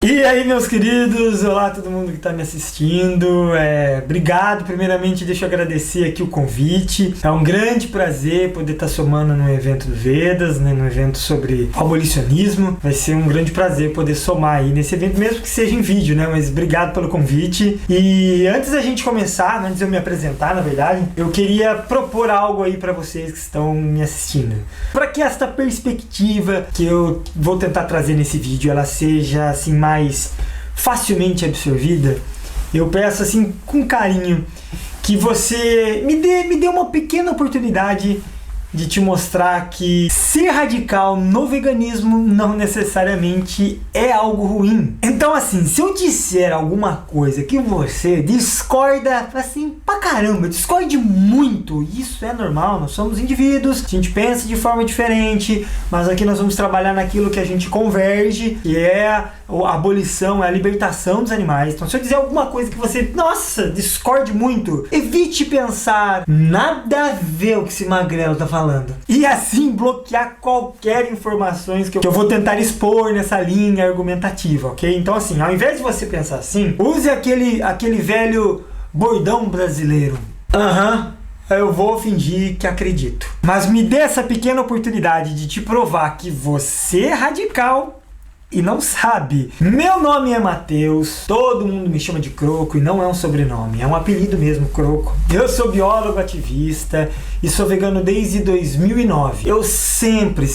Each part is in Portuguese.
E aí, meus queridos, olá todo mundo que está me assistindo, obrigado, primeiramente deixa eu agradecer aqui o convite, é um grande prazer poder estar somando no evento do Vedas, né, no evento sobre abolicionismo, vai ser um grande prazer poder somar aí nesse evento, mesmo que seja em vídeo, né, mas obrigado pelo convite. E antes da gente começar, antes de eu me apresentar, na verdade, eu queria propor algo aí para vocês que estão me assistindo, para que esta perspectiva que eu vou tentar trazer nesse vídeo, ela seja assim mais facilmente absorvida, eu peço assim com carinho que você me dê uma pequena oportunidade de te mostrar que ser radical no veganismo não necessariamente é algo ruim. Então assim, se eu disser alguma coisa que você discorda assim pra caramba, discorde muito, isso é normal, nós somos indivíduos, a gente pensa de forma diferente, mas aqui nós vamos trabalhar naquilo que a gente converge, que é a abolição, é a libertação dos animais. Então se eu dizer alguma coisa que você, nossa, discorde muito, evite pensar, nada a ver o que esse magrelo tá falando. E assim bloquear qualquer informações que eu vou tentar expor nessa linha argumentativa, ok? Então assim, ao invés de você pensar assim, use aquele velho bordão brasileiro. Eu vou fingir que acredito. Mas me dê essa pequena oportunidade de te provar que você é radical e não sabe. Meu nome é Matheus, todo mundo me chama de Croco e não é um sobrenome, é um apelido mesmo, Croco. Eu sou biólogo ativista e sou vegano desde 2009. Eu sempre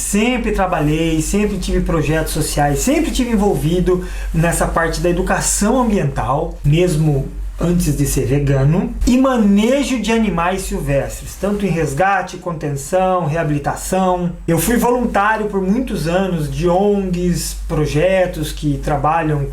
trabalhei, sempre tive projetos sociais, sempre tive envolvido nessa parte da educação ambiental, mesmo antes de ser vegano, e manejo de animais silvestres, tanto em resgate, contenção, reabilitação. Eu fui voluntário por muitos anos de ONGs, projetos que trabalham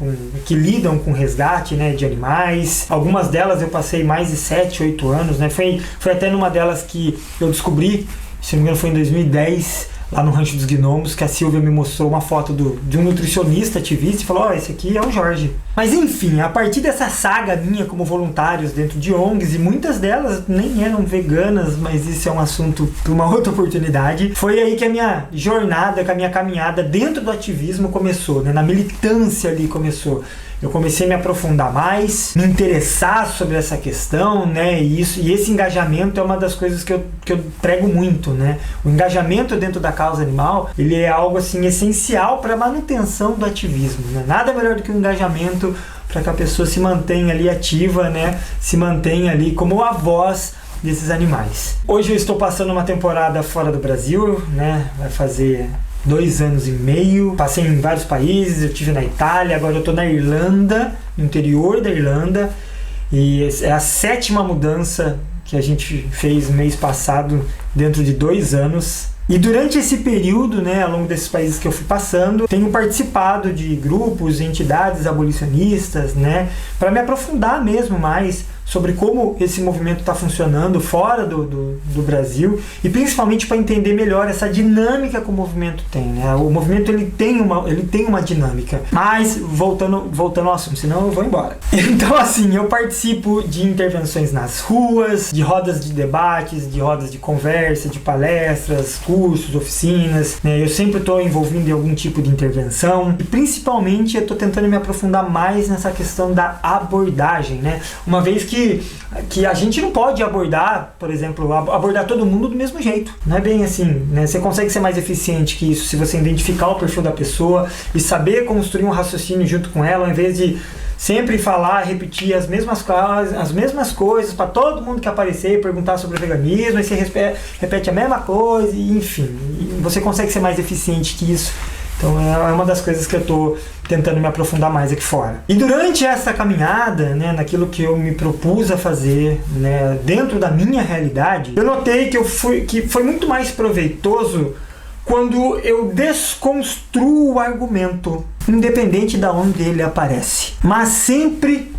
que lidam com resgate, né, de animais. Algumas delas eu passei mais de 7, 8 anos, né? Foi até numa delas que eu descobri, se não me engano foi em 2010, lá no Rancho dos Gnomos, que a Silvia me mostrou uma foto de um nutricionista ativista e falou, esse aqui é o Jorge. Mas enfim, a partir dessa saga minha como voluntários dentro de ONGs, e muitas delas nem eram veganas, mas isso é um assunto para uma outra oportunidade, foi aí que a minha jornada, que a minha caminhada dentro do ativismo começou, né? Na militância ali começou. Eu comecei a me aprofundar mais, me interessar sobre essa questão, né? E esse engajamento é uma das coisas que eu prego muito, né? O engajamento dentro da causa animal, ele é algo assim essencial para a manutenção do ativismo, né? Nada melhor do que o engajamento para que a pessoa se mantenha ali ativa, né? Se mantenha ali como a voz desses animais. Hoje eu estou passando uma temporada fora do Brasil, né? Vai fazer 2 anos e meio, passei em vários países, eu estive na Itália, agora eu estou na Irlanda, no interior da Irlanda, e é a 7ª mudança que a gente fez mês passado, dentro de 2 anos. E durante esse período, né, ao longo desses países que eu fui passando, tenho participado de grupos, entidades abolicionistas, né, para me aprofundar mesmo mais sobre como esse movimento está funcionando fora do Brasil, e principalmente para entender melhor essa dinâmica que o movimento tem, né? O movimento ele tem uma dinâmica. Mas voltando ao assunto, senão eu vou embora. Então assim, eu participo de intervenções nas ruas, de rodas de debates, de rodas de conversa, de palestras, cursos, oficinas, né? Eu sempre estou envolvido em algum tipo de intervenção, e principalmente eu estou tentando me aprofundar mais nessa questão da abordagem, né? Uma vez que a gente não pode abordar, por exemplo, abordar todo mundo do mesmo jeito. Não é bem assim, né? Você consegue ser mais eficiente que isso se você identificar o perfil da pessoa e saber construir um raciocínio junto com ela, ao invés de sempre falar, repetir as mesmas coisas para todo mundo que aparecer, perguntar sobre o veganismo, e você repete a mesma coisa, e, enfim, você consegue ser mais eficiente que isso. Então é uma das coisas que eu estou tentando me aprofundar mais aqui fora. E durante essa caminhada, né, naquilo que eu me propus a fazer, né, dentro da minha realidade, eu notei que foi muito mais proveitoso quando eu desconstruo o argumento, independente de onde ele aparece, mas sempre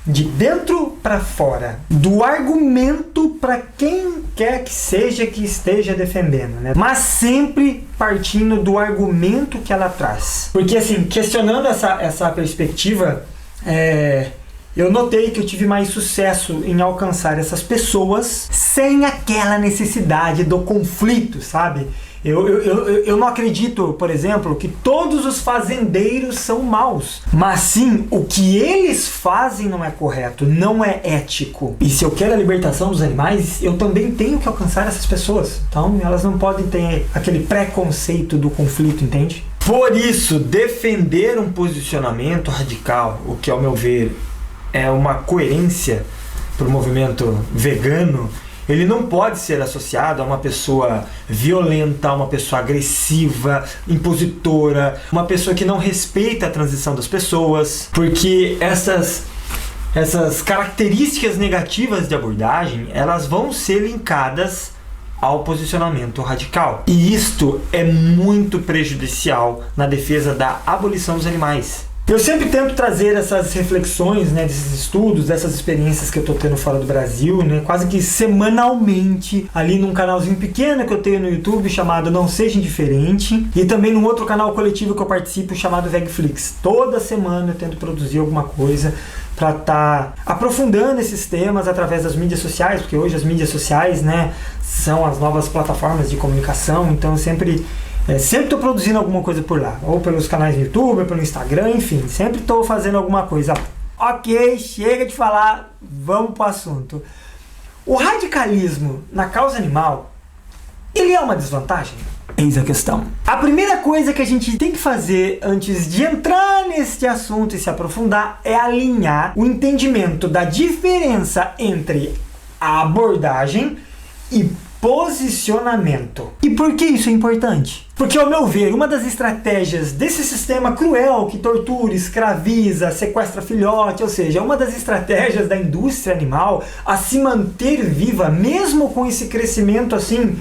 de dentro para fora, do argumento para quem quer que seja que esteja defendendo, né? Mas sempre partindo do argumento que ela traz. Porque assim, questionando essa perspectiva, eu notei que eu tive mais sucesso em alcançar essas pessoas sem aquela necessidade do conflito, sabe? Eu não acredito, por exemplo, que todos os fazendeiros são maus, mas sim, o que eles fazem não é correto, não é ético. E se eu quero a libertação dos animais, eu também tenho que alcançar essas pessoas. Então, elas não podem ter aquele preconceito do conflito, entende? Por isso, defender um posicionamento radical, o que ao meu ver é uma coerência para o movimento vegano, ele não pode ser associado a uma pessoa violenta, uma pessoa agressiva, impositora, uma pessoa que não respeita a transição das pessoas, porque essas características negativas de abordagem, elas vão ser linkadas ao posicionamento radical. E isto é muito prejudicial na defesa da abolição dos animais. Eu sempre tento trazer essas reflexões, né, desses estudos, dessas experiências que eu estou tendo fora do Brasil, né, quase que semanalmente, ali num canalzinho pequeno que eu tenho no YouTube chamado Não Seja Indiferente, e também num outro canal coletivo que eu participo chamado Vegflix. Toda semana eu tento produzir alguma coisa para estar aprofundando esses temas através das mídias sociais, porque hoje as mídias sociais, né, são as novas plataformas de comunicação, então eu sempre estou produzindo alguma coisa por lá, ou pelos canais do YouTube, ou pelo Instagram, enfim, sempre estou fazendo alguma coisa. Ok, chega de falar, vamos para o assunto. O radicalismo na causa animal, ele é uma desvantagem? Eis a questão. A primeira coisa que a gente tem que fazer antes de entrar neste assunto e se aprofundar é alinhar o entendimento da diferença entre a abordagem e posicionamento. E por que isso é importante? Porque, ao meu ver, uma das estratégias desse sistema cruel que tortura, escraviza, sequestra filhote, ou seja, uma das estratégias da indústria animal a se manter viva, mesmo com esse crescimento assim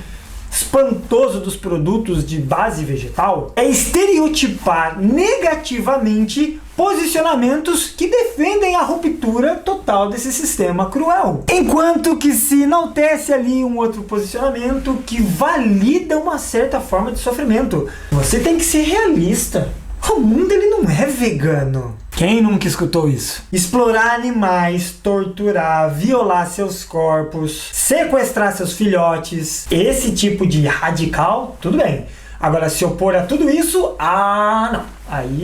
espantoso dos produtos de base vegetal, é estereotipar negativamente posicionamentos que defendem a ruptura total desse sistema cruel. Enquanto que se enaltece ali um outro posicionamento que valida uma certa forma de sofrimento. Você tem que ser realista. O mundo ele não é vegano. Quem nunca escutou isso? Explorar animais, torturar, violar seus corpos, sequestrar seus filhotes, esse tipo de radical, tudo bem. Agora, se opor a tudo isso, não. Aí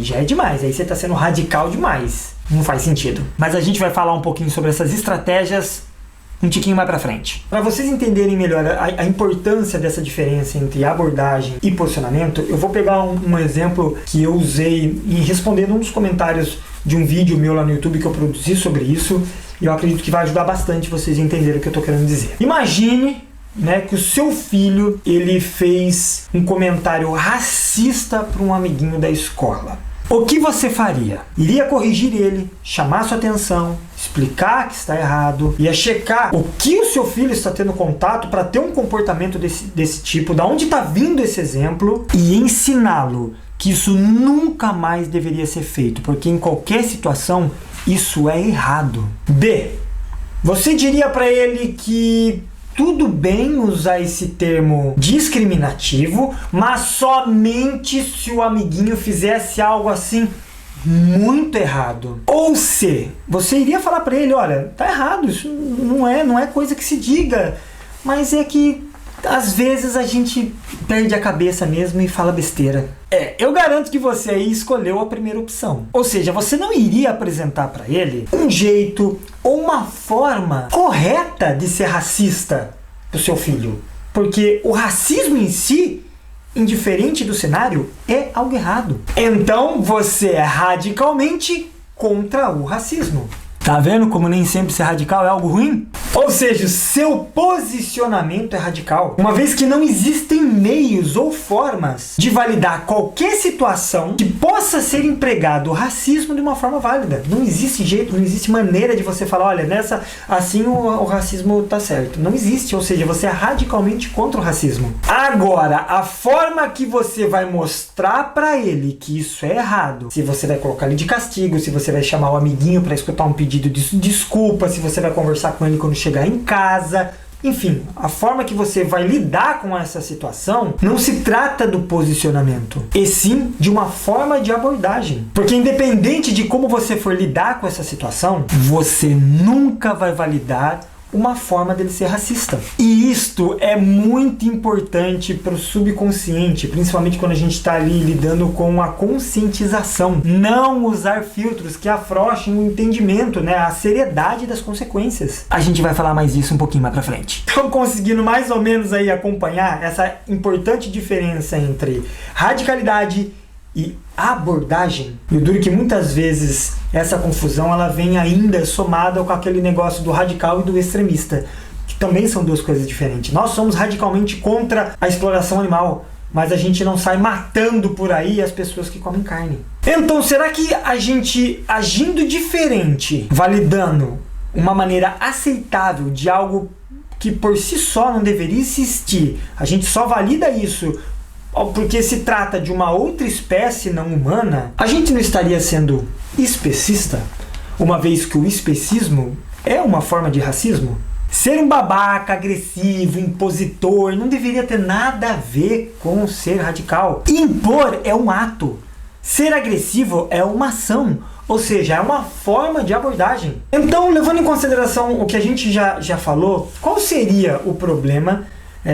já é demais. Aí você está sendo radical demais. Não faz sentido. Mas a gente vai falar um pouquinho sobre essas estratégias um tiquinho mais pra frente. Para vocês entenderem melhor a importância dessa diferença entre abordagem e posicionamento, eu vou pegar um exemplo que eu usei em respondendo um dos comentários de um vídeo meu lá no YouTube que eu produzi sobre isso, e eu acredito que vai ajudar bastante vocês a entenderem o que eu tô querendo dizer. Imagine, né, que o seu filho ele fez um comentário racista para um amiguinho da escola. O que você faria? Iria corrigir ele, chamar sua atenção, explicar que está errado, ia checar o que o seu filho está tendo contato para ter um comportamento desse tipo, da onde está vindo esse exemplo, e ensiná-lo que isso nunca mais deveria ser feito, porque em qualquer situação isso é errado. B. Você diria para ele que tudo bem usar esse termo discriminativo, mas somente se o amiguinho fizesse algo assim muito errado. Ou C, você iria falar pra ele, olha, tá errado, isso não é coisa que se diga, mas é que às vezes a gente perde a cabeça mesmo e fala besteira. Eu garanto que você aí escolheu a primeira opção. Ou seja, você não iria apresentar para ele um jeito ou uma forma correta de ser racista pro seu filho. Porque o racismo em si, indiferente do cenário, é algo errado. Então você é radicalmente contra o racismo. Tá vendo como nem sempre ser radical é algo ruim? Ou seja, seu posicionamento é radical. Uma vez que não existem meios ou formas de validar qualquer situação que possa ser empregado o racismo de uma forma válida. Não existe jeito, não existe maneira de você falar, olha, nessa assim o racismo tá certo. Não existe, ou seja, você é radicalmente contra o racismo. Agora, a forma que você vai mostrar pra ele que isso é errado, se você vai colocar ele de castigo, se você vai chamar o amiguinho pra escutar um pedido de desculpa, se você vai conversar com ele quando chegar em casa, enfim, a forma que você vai lidar com essa situação não se trata do posicionamento, e sim de uma forma de abordagem. Porque independente de como você for lidar com essa situação, você nunca vai validar uma forma dele ser racista. E isto é muito importante para o subconsciente, principalmente quando a gente está ali lidando com a conscientização. Não usar filtros que afrouxem o entendimento, né, a seriedade das consequências. A gente vai falar mais disso um pouquinho mais para frente. Estão conseguindo mais ou menos aí acompanhar essa importante diferença entre radicalidade e abordagem? E o duro é que muitas vezes essa confusão ela vem ainda somada com aquele negócio do radical e do extremista, que também são duas coisas diferentes. Nós somos radicalmente contra a exploração animal, mas a gente não sai matando por aí as pessoas que comem carne. Então, será que a gente agindo diferente, validando uma maneira aceitável de algo que por si só não deveria existir, a gente só valida isso porque se trata de uma outra espécie não humana, a gente não estaria sendo especista, uma vez que o especismo é uma forma de racismo? Ser um babaca, agressivo, impositor, não deveria ter nada a ver com ser radical. Impor é um ato. Ser agressivo é uma ação, ou seja, é uma forma de abordagem. Então, levando em consideração o que a gente já falou, qual seria o problema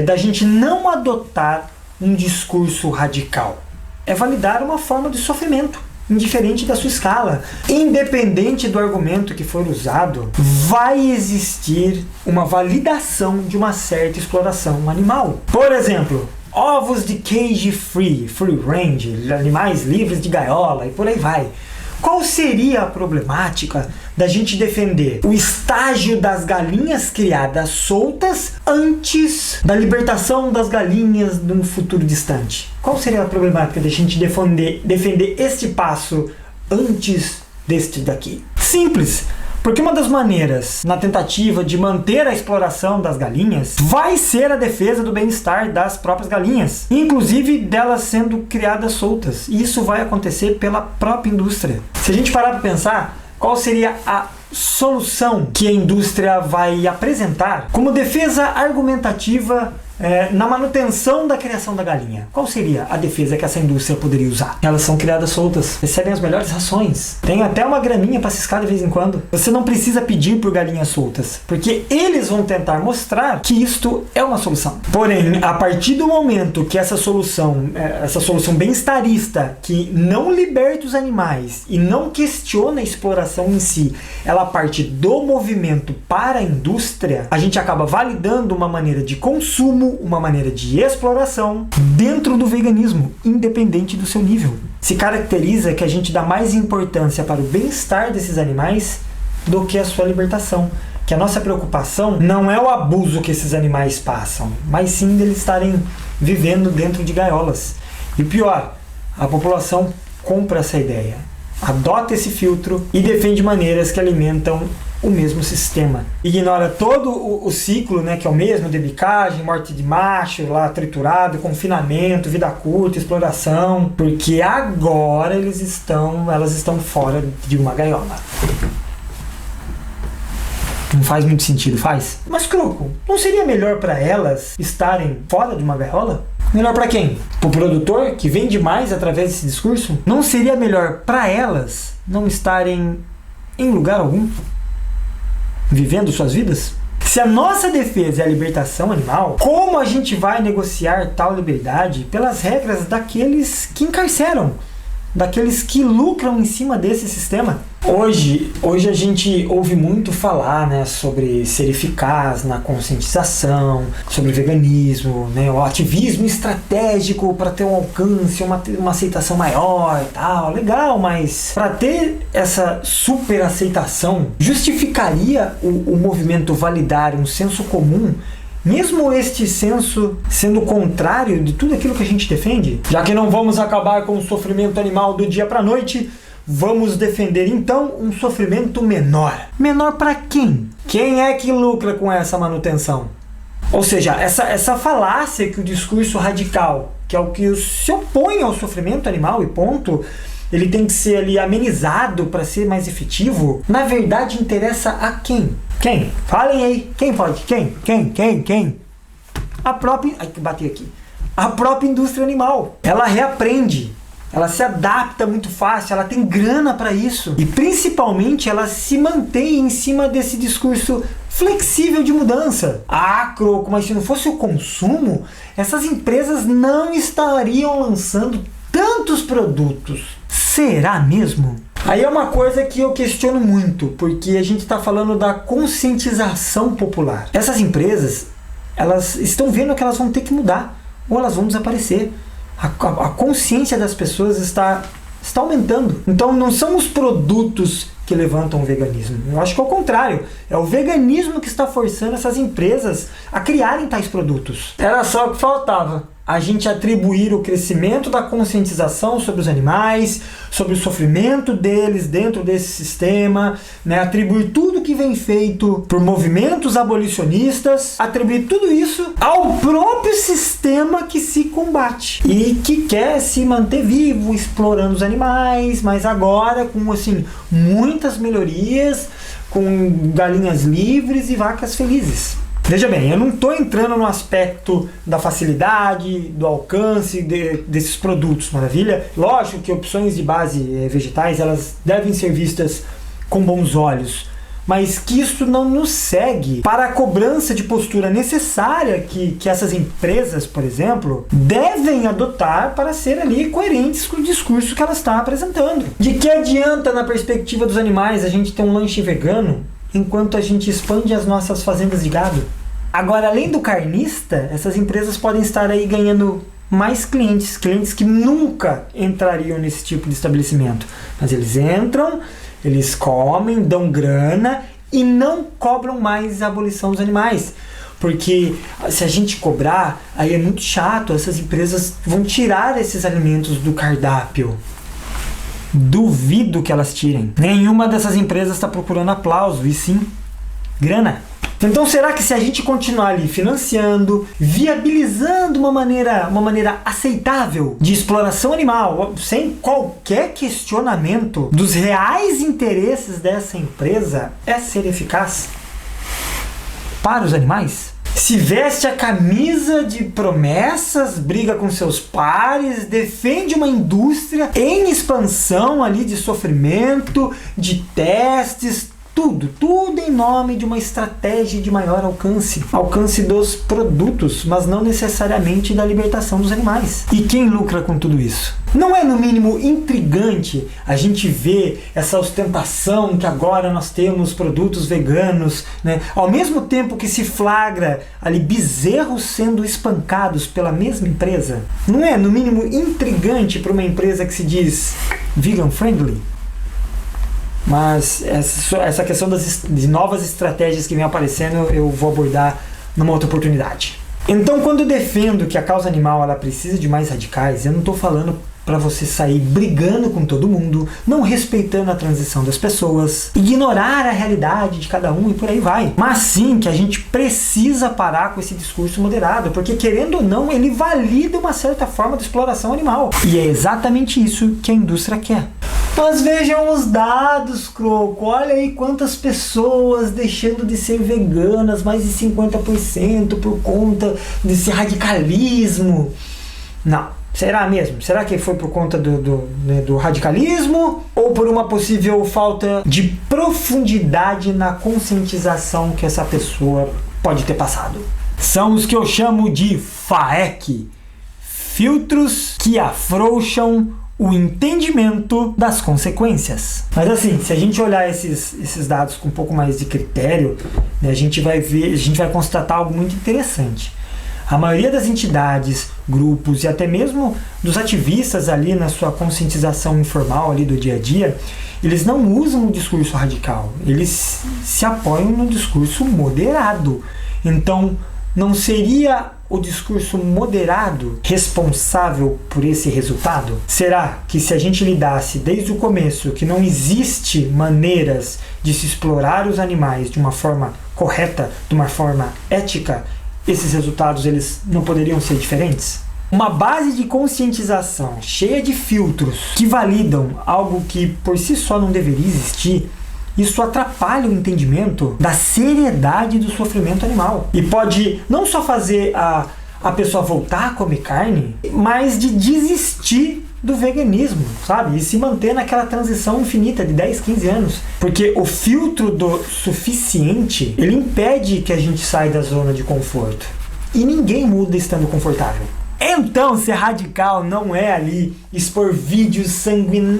da gente não adotar um discurso radical? É validar uma forma de sofrimento, indiferente da sua escala. Independente do argumento que for usado, vai existir uma validação de uma certa exploração animal. Por exemplo, ovos de cage free range, animais livres de gaiola e por aí vai. Qual seria a problemática da gente defender o estágio das galinhas criadas soltas antes da libertação das galinhas num futuro distante? Qual seria a problemática da gente defender este passo antes deste daqui? Simples! Porque uma das maneiras, na tentativa de manter a exploração das galinhas, vai ser a defesa do bem-estar das próprias galinhas, inclusive delas sendo criadas soltas. E isso vai acontecer pela própria indústria. Se a gente parar para pensar, qual seria a solução que a indústria vai apresentar como defesa argumentativa na manutenção da criação da galinha? Qual seria a defesa que essa indústria poderia usar? Elas são criadas soltas, recebem as melhores rações, tem até uma graminha para ciscar de vez em quando. Você não precisa pedir por galinhas soltas, porque eles vão tentar mostrar que isto é uma solução. Porém, a partir do momento que essa solução bem-estarista, que não liberta os animais e não questiona a exploração em si, ela parte do movimento para a indústria, a gente acaba validando uma maneira de consumo, uma maneira de exploração dentro do veganismo, independente do seu nível. Se caracteriza que a gente dá mais importância para o bem-estar desses animais do que a sua libertação. Que a nossa preocupação não é o abuso que esses animais passam, mas sim deles estarem vivendo dentro de gaiolas. E pior, a população compra essa ideia, adota esse filtro e defende maneiras que alimentam o mesmo sistema. Ignora todo o ciclo, né, que é o mesmo, de bicagem, morte de macho, lá triturado, confinamento, vida curta, exploração, porque agora elas estão fora de uma gaiola. Não faz muito sentido, faz? Mas, Croco, não seria melhor para elas estarem fora de uma gaiola? Melhor para quem? Para o produtor, que vende mais através desse discurso? Não seria melhor para elas não estarem em lugar algum, vivendo suas vidas? Se a nossa defesa é a libertação animal, como a gente vai negociar tal liberdade pelas regras daqueles que encarceram, daqueles que lucram em cima desse sistema? Hoje a gente ouve muito falar, né, sobre ser eficaz na conscientização, sobre veganismo, né, o ativismo estratégico para ter um alcance, uma aceitação maior e tal. Legal, mas para ter essa super aceitação, justificaria o movimento validar um senso comum, mesmo este senso sendo contrário de tudo aquilo que a gente defende? Já que não vamos acabar com o sofrimento animal do dia para a noite, vamos defender então um sofrimento menor. Menor para quem? Quem é que lucra com essa manutenção? Ou seja, essa falácia que o discurso radical, que é o que se opõe ao sofrimento animal e ponto, ele tem que ser ali amenizado para ser mais efetivo, na verdade interessa a quem? Quem? Falem aí. Quem pode? Quem? A própria... Ai, que bati aqui. A própria indústria animal. Ela reaprende. Ela se adapta muito fácil. Ela tem grana para isso. E principalmente ela se mantém em cima desse discurso flexível de mudança. Ah, Croco, mas se não fosse o consumo, essas empresas não estariam lançando tantos produtos. Será mesmo? Aí é uma coisa que eu questiono muito, porque a gente está falando da conscientização popular. Essas empresas, elas estão vendo que elas vão ter que mudar, ou elas vão desaparecer. A consciência das pessoas está aumentando. Então não são os produtos que levantam o veganismo. Eu acho que é o contrário. É o veganismo que está forçando essas empresas a criarem tais produtos. Era só o que faltava. A gente atribuir o crescimento da conscientização sobre os animais, sobre o sofrimento deles dentro desse sistema, né? Atribuir tudo que vem feito por movimentos abolicionistas, atribuir tudo isso ao próprio sistema que se combate e que quer se manter vivo, explorando os animais, mas agora com assim, muitas melhorias, com galinhas livres e vacas felizes. Veja bem, eu não estou entrando no aspecto da facilidade, do alcance desses produtos, maravilha? Lógico que opções de base vegetais, elas devem ser vistas com bons olhos, mas que isso não nos segue para a cobrança de postura necessária que essas empresas, por exemplo, devem adotar para ser ali coerentes com o discurso que elas estão apresentando. De que adianta, na perspectiva dos animais, a gente ter um lanche vegano enquanto a gente expande as nossas fazendas de gado? Agora, além do carnista, essas empresas podem estar aí ganhando mais clientes que nunca entrariam nesse tipo de estabelecimento. Mas eles entram, eles comem, dão grana e não cobram mais a abolição dos animais. Porque se a gente cobrar, aí é muito chato, essas empresas vão tirar esses alimentos do cardápio. Duvido que elas tirem. Nenhuma dessas empresas está procurando aplauso, e sim grana. Então será que se a gente continuar ali financiando, viabilizando uma maneira aceitável de exploração animal, sem qualquer questionamento dos reais interesses dessa empresa, é ser eficaz para os animais? Se veste a camisa de promessas, briga com seus pares, defende uma indústria em expansão ali de sofrimento, de testes, tudo em nome de uma estratégia de maior alcance dos produtos, mas não necessariamente da libertação dos animais. E quem lucra com tudo isso? Não é no mínimo intrigante a gente ver essa ostentação que agora nós temos produtos veganos, né? Ao mesmo tempo que se flagra ali bezerros sendo espancados pela mesma empresa? Não é no mínimo intrigante para uma empresa que se diz vegan friendly? Mas essa questão de novas estratégias que vem aparecendo eu vou abordar numa outra oportunidade. Então, quando eu defendo que a causa animal ela precisa de mais radicais, eu não estou falando para você sair brigando com todo mundo, não respeitando a transição das pessoas, ignorar a realidade de cada um e por aí vai. Mas sim que a gente precisa parar com esse discurso moderado, porque querendo ou não, ele valida uma certa forma de exploração animal. E é exatamente isso que a indústria quer. Mas vejam os dados, Croco. Olha aí quantas pessoas deixando de ser veganas, mais de 50% por conta desse radicalismo. Não. Será mesmo? Será que foi por conta do radicalismo ou por uma possível falta de profundidade na conscientização que essa pessoa pode ter passado? São os que eu chamo de FAEC, filtros que afrouxam o entendimento das consequências. Mas assim, se a gente olhar esses dados com um pouco mais de critério, né, a gente vai constatar algo muito interessante. A maioria das entidades, grupos e até mesmo dos ativistas ali na sua conscientização informal ali do dia a dia, eles não usam o discurso radical, eles se apoiam no discurso moderado. Então, não seria o discurso moderado responsável por esse resultado? Será que se a gente lidasse desde o começo que não existe maneiras de se explorar os animais de uma forma correta, de uma forma ética, esses resultados eles não poderiam ser diferentes? Uma base de conscientização cheia de filtros que validam algo que por si só não deveria existir, isso atrapalha o entendimento da seriedade do sofrimento animal. E pode não só fazer a pessoa voltar a comer carne, mas de desistir do veganismo, sabe? E se manter naquela transição infinita de 10, 15 anos. Porque o filtro do suficiente, ele impede que a gente saia da zona de conforto. E ninguém muda estando confortável. Então, ser radical não é ali expor vídeos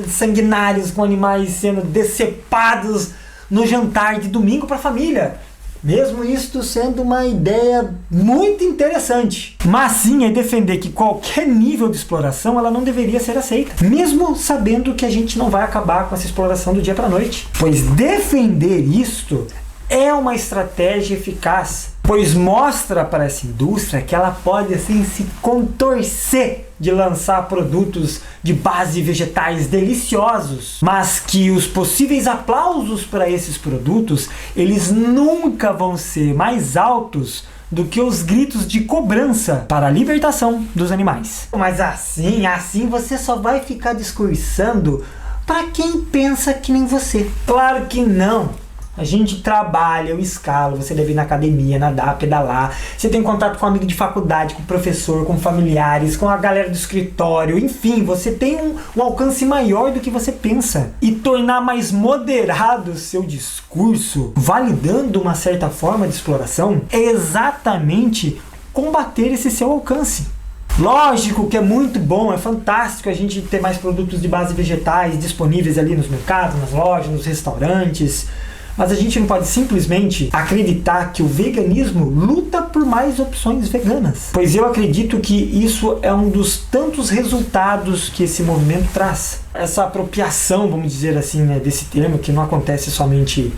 sanguinários com animais sendo decepados no jantar de domingo para a família. Mesmo isto sendo uma ideia muito interessante. Mas sim é defender que qualquer nível de exploração ela não deveria ser aceita. Mesmo sabendo que a gente não vai acabar com essa exploração do dia para a noite. Pois defender isto é uma estratégia eficaz. Pois mostra para essa indústria que ela pode assim se contorcer de lançar produtos de base vegetais deliciosos, mas que os possíveis aplausos para esses produtos, eles nunca vão ser mais altos do que os gritos de cobrança para a libertação dos animais. Mas assim você só vai ficar discursando para quem pensa que nem você. Claro que não. A gente trabalha, eu escalo, você deve ir na academia, nadar, pedalar. Você tem contato com um amigo de faculdade, com o professor, com familiares, com a galera do escritório. Enfim, você tem um alcance maior do que você pensa. E tornar mais moderado o seu discurso, validando uma certa forma de exploração, é exatamente combater esse seu alcance. Lógico que é muito bom, é fantástico a gente ter mais produtos de base vegetais disponíveis ali nos mercados, nas lojas, nos restaurantes. Mas a gente não pode simplesmente acreditar que o veganismo luta por mais opções veganas. Pois eu acredito que isso é um dos tantos resultados que esse movimento traz. Essa apropriação, vamos dizer assim, né, desse termo, que não acontece somente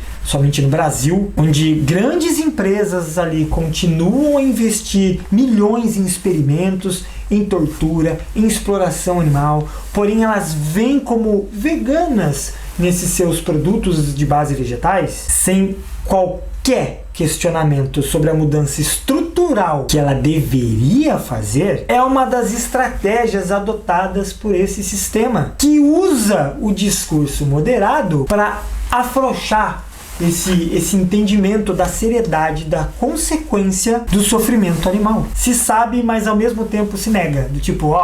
no Brasil, onde grandes empresas ali continuam a investir milhões em experimentos, em tortura, em exploração animal, porém elas vêm como veganas nesses seus produtos de base vegetais, sem qualquer questionamento sobre a mudança estrutural que ela deveria fazer, é uma das estratégias adotadas por esse sistema, que usa o discurso moderado para afrouxar esse entendimento da seriedade, da consequência do sofrimento animal. Se sabe, mas ao mesmo tempo se nega. Do tipo,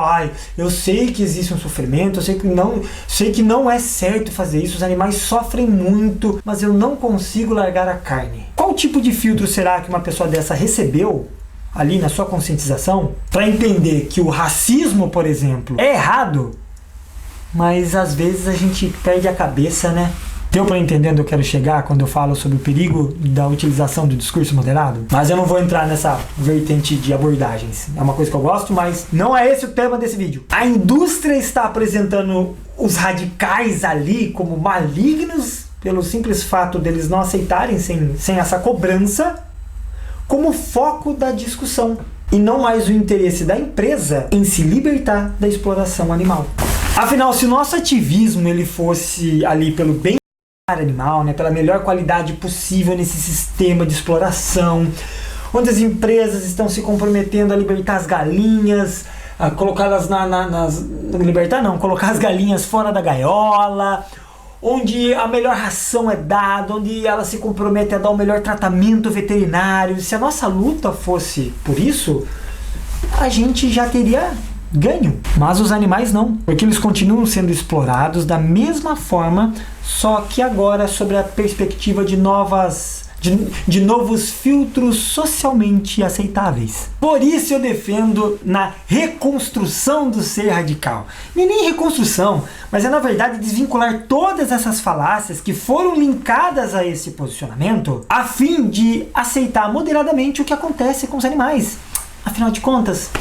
eu sei que existe um sofrimento, eu sei que não é certo fazer isso, os animais sofrem muito, mas eu não consigo largar a carne. Qual tipo de filtro será que uma pessoa dessa recebeu ali na sua conscientização para entender que o racismo, por exemplo, é errado, mas às vezes a gente perde a cabeça, né? Deu para entender onde eu quero chegar quando eu falo sobre o perigo da utilização do discurso moderado? Mas eu não vou entrar nessa vertente de abordagens. É uma coisa que eu gosto, mas não é esse o tema desse vídeo. A indústria está apresentando os radicais ali como malignos, pelo simples fato deles não aceitarem sem essa cobrança, como foco da discussão. E não mais o interesse da empresa em se libertar da exploração animal. Afinal, se o nosso ativismo ele fosse ali pelo bem animal, né, pela melhor qualidade possível nesse sistema de exploração, onde as empresas estão se comprometendo a libertar as galinhas, a colocá-las colocar as galinhas fora da gaiola, onde a melhor ração é dada, onde elas se comprometem a dar o melhor tratamento veterinário. Se a nossa luta fosse por isso, a gente já teria ganho. Mas os animais não, porque eles continuam sendo explorados da mesma forma, só que agora sobre a perspectiva de novos filtros socialmente aceitáveis. Por isso eu defendo na reconstrução do ser radical. E nem reconstrução, mas é na verdade desvincular todas essas falácias que foram linkadas a esse posicionamento, a fim de aceitar moderadamente o que acontece com os animais. Afinal de contas,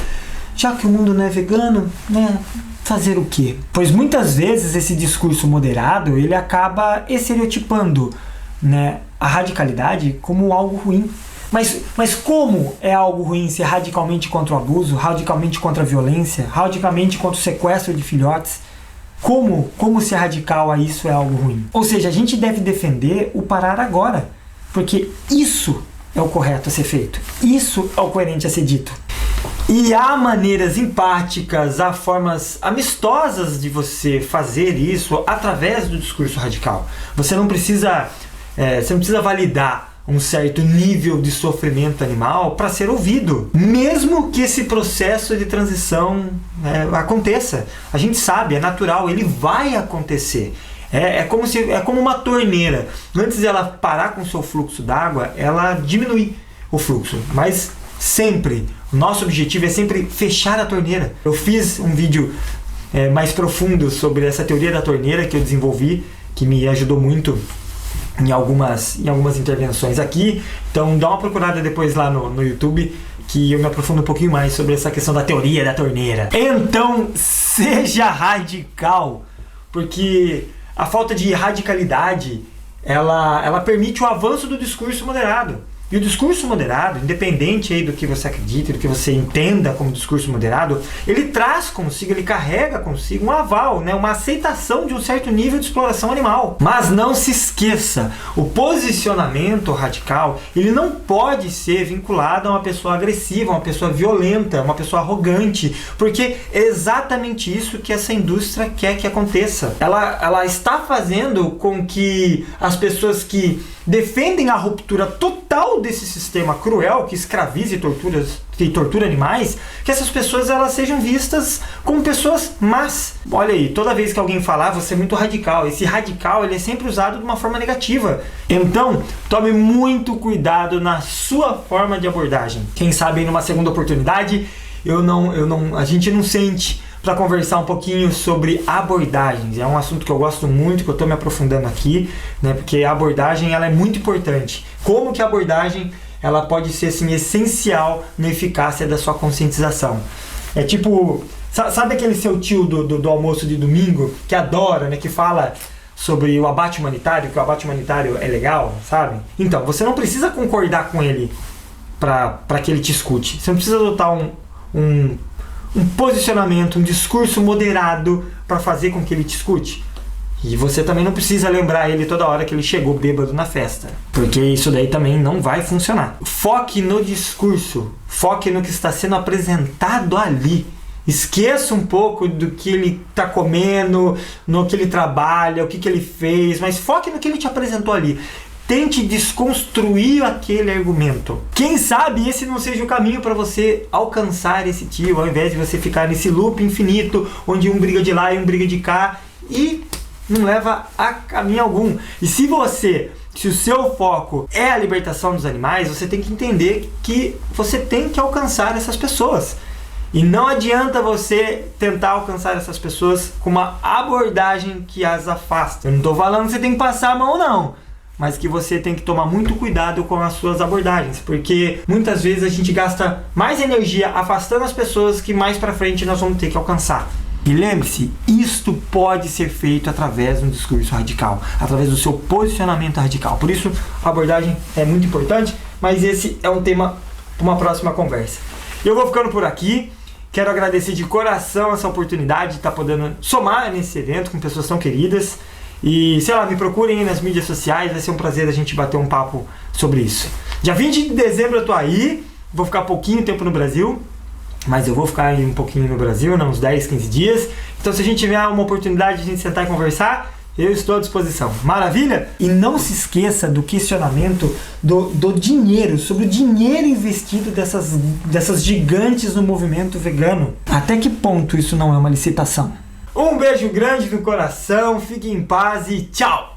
já que o mundo não é vegano, né, fazer o quê? Pois muitas vezes esse discurso moderado, ele acaba estereotipando, né, a radicalidade como algo ruim. Mas como é algo ruim ser radicalmente contra o abuso, radicalmente contra a violência, radicalmente contra o sequestro de filhotes? Como ser radical a isso é algo ruim? Ou seja, a gente deve defender o parar agora, porque isso é o correto a ser feito. Isso é o coerente a ser dito. E há maneiras empáticas, há formas amistosas de você fazer isso através do discurso radical. Você não precisa validar um certo nível de sofrimento animal para ser ouvido, mesmo que esse processo de transição aconteça. A gente sabe, é natural, ele vai acontecer. É como uma torneira. Antes dela parar com o seu fluxo d'água, ela diminui o fluxo, mas sempre, o nosso objetivo é sempre fechar a torneira. Eu fiz um vídeo mais profundo sobre essa teoria da torneira que eu desenvolvi, que me ajudou muito em algumas intervenções aqui. Então dá uma procurada depois lá no YouTube, que eu me aprofundo um pouquinho mais sobre essa questão da teoria da torneira. Então seja radical, porque a falta de radicalidade ela permite o avanço do discurso moderado. E o discurso moderado, independente aí do que você acredita, do que você entenda como discurso moderado, ele traz consigo, ele carrega consigo um aval, né? Uma aceitação de um certo nível de exploração animal. Mas não se esqueça, o posicionamento radical, ele não pode ser vinculado a uma pessoa agressiva, uma pessoa violenta, uma pessoa arrogante, porque é exatamente isso que essa indústria quer que aconteça. Ela está fazendo com que as pessoas que defendem a ruptura total desse sistema cruel que escraviza e tortura animais, que essas pessoas elas sejam vistas como pessoas más. Olha aí, toda vez que alguém falar, você é muito radical. Esse radical ele é sempre usado de uma forma negativa. Então, tome muito cuidado na sua forma de abordagem. Quem sabe numa segunda oportunidade, a gente não sente para conversar um pouquinho sobre abordagens. É um assunto que eu gosto muito, que eu estou me aprofundando aqui, né? Porque a abordagem ela é muito importante. Como que a abordagem ela pode ser assim, essencial na eficácia da sua conscientização. É tipo, sabe aquele seu tio do almoço de domingo, que adora, né? Que fala sobre o abate humanitário, que o abate humanitário é legal, sabe? Então, você não precisa concordar com ele para que ele te escute. Você não precisa adotar um posicionamento, um discurso moderado para fazer com que ele te escute. E você também não precisa lembrar ele toda hora que ele chegou bêbado na festa, porque isso daí também não vai funcionar. Foque no discurso, foque no que está sendo apresentado ali. Esqueça um pouco do que ele está comendo, no que ele trabalha, o que ele fez, mas foque no que ele te apresentou ali. Tente desconstruir aquele argumento. Quem sabe esse não seja o caminho para você alcançar esse tio, ao invés de você ficar nesse loop infinito, onde um briga de lá e um briga de cá, e não leva a caminho algum. E se o seu foco é a libertação dos animais, você tem que entender que você tem que alcançar essas pessoas. E não adianta você tentar alcançar essas pessoas com uma abordagem que as afasta. Eu não estou falando que você tem que passar a mão, não. Mas que você tem que tomar muito cuidado com as suas abordagens, porque muitas vezes a gente gasta mais energia afastando as pessoas que mais pra frente nós vamos ter que alcançar. E lembre-se, isto pode ser feito através de um discurso radical, através do seu posicionamento radical. Por isso, a abordagem é muito importante, mas esse é um tema para uma próxima conversa. Eu vou ficando por aqui. Quero agradecer de coração essa oportunidade de estar podendo somar nesse evento com pessoas tão queridas. E, sei lá, me procurem aí nas mídias sociais, vai ser um prazer a gente bater um papo sobre isso. Dia 20 de dezembro eu tô aí, vou ficar pouquinho tempo no Brasil, mas eu vou ficar aí um pouquinho no Brasil, uns 10, 15 dias. Então se a gente tiver uma oportunidade de a gente sentar e conversar, eu estou à disposição. Maravilha? E não se esqueça do questionamento do dinheiro, sobre o dinheiro investido dessas gigantes no movimento vegano. Até que ponto isso não é uma licitação? Um beijo grande no coração, fique em paz e tchau!